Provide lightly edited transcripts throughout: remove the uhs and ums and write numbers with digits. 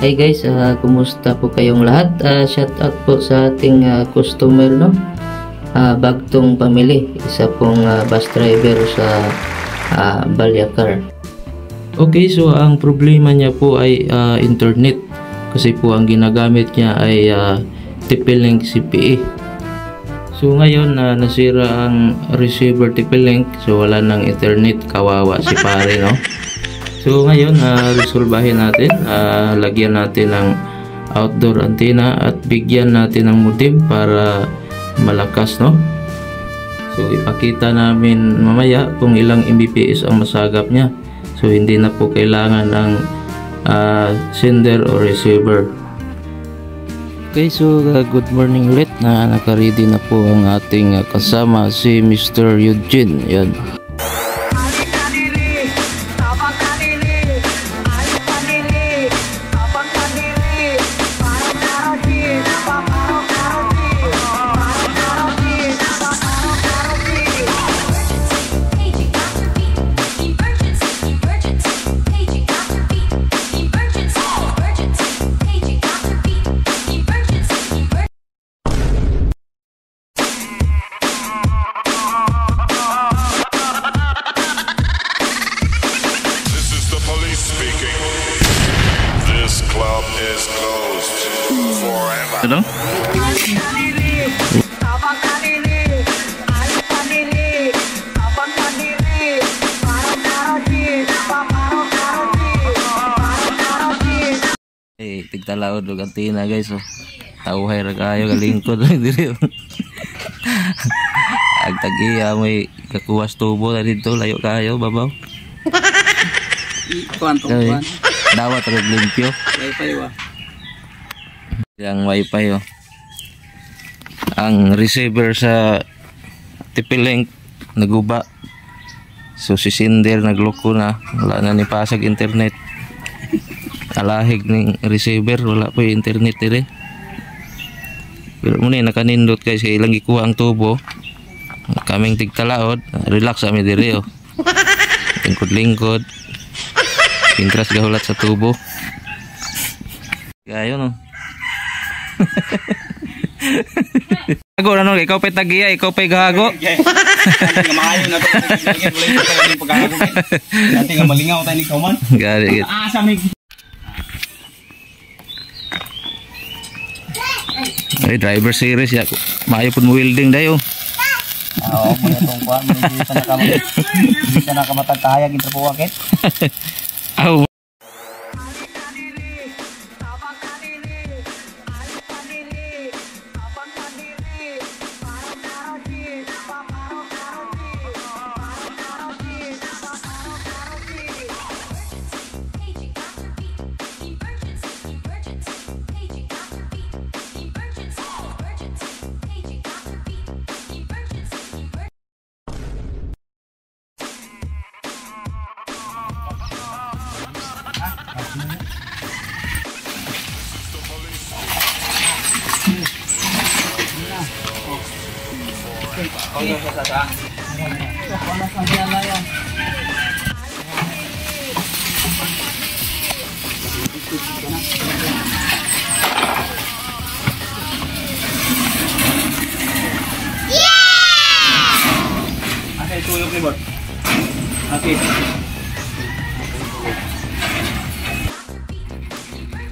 Hey guys, kumusta po kayong lahat? Shout out po sa ating customer, no? Bagtong pamili, isa pong bus driver sa Balyacar. Okay, so ang problema niya po ay internet, kasi po ang ginagamit niya ay TP-Link CPE. So ngayon nasira ang receiver TP-Link, so wala nang internet, kawawa si pare, no? So ngayon resolbahin natin, lagyan natin ng outdoor antenna at bigyan natin ng modem para malakas, no? So ipakita namin mamaya kung ilang Mbps ang masagap niya. So hindi na po kailangan ng sender o receiver. Okay, so good morning ulit, na naka-ready na po ang ating kasama, si Mr. Eugene. Yan. Hello? Eh, tigtalaod og antina guys, oh. Tawhay ra kayo galingkod diri. Ag tagiya may kakuwas tubo na dito, layo kayo babaw. Kuan. Dawat ra limpyo. Wifi wa. Yang wifi, oh. Ang receiver sa TP-Link naguba, so si sender nagloko na, wala na ni pasag internet. Alahig ng receiver, wala po yung internet dire. Pero muna nakanindot guys, ilang ikuha ang tubo, kaming tigtalaod, relax kami dire, oh. Lingkod-lingkod, pintras gahulat sa tubo. Kaya yun, oh. Gago na, no? Ikaw pa'y tagiya, ikaw pa'y gago. Maayo na ito. Dati nga malingaw tayo ni Kauman. Gari. Ay, driver series ya. Maayo po mo welding dayo. Oo, muna itong kuhan. Hindi ka nakamatagkahayag ito po wakit. Aw.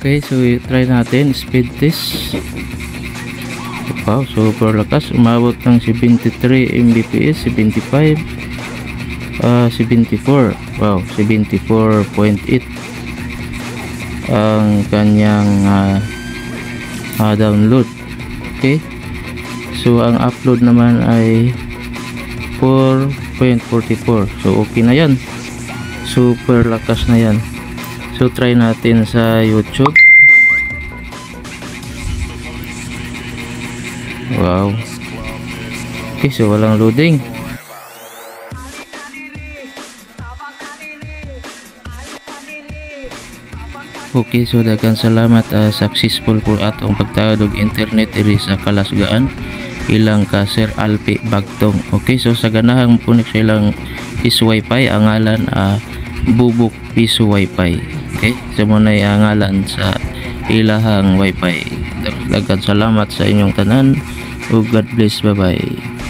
Okay, so try natin speed test. Wow, super lakas, umabot ng 73 Mbps, 75, 74, wow, 74.8 ang kanyang download. Okay, so ang upload naman ay 4.44, so okay na yan, super lakas na yan. So try natin sa YouTube. Wow. Okay, so walang loading. Okay, so daghang salamat, successful po atong pagtawag og internet diri sa Kalasgaan. Ilang ka Sir Alpi Bagtong. Okay, so sa ganahang punik sa ilang is wifi, ang ngalan Bubuk Piso Wifi. Okay, so muna ang ngalan sa ilahang wifi. Daghang salamat sa inyong tanan ug God bless, bye bye.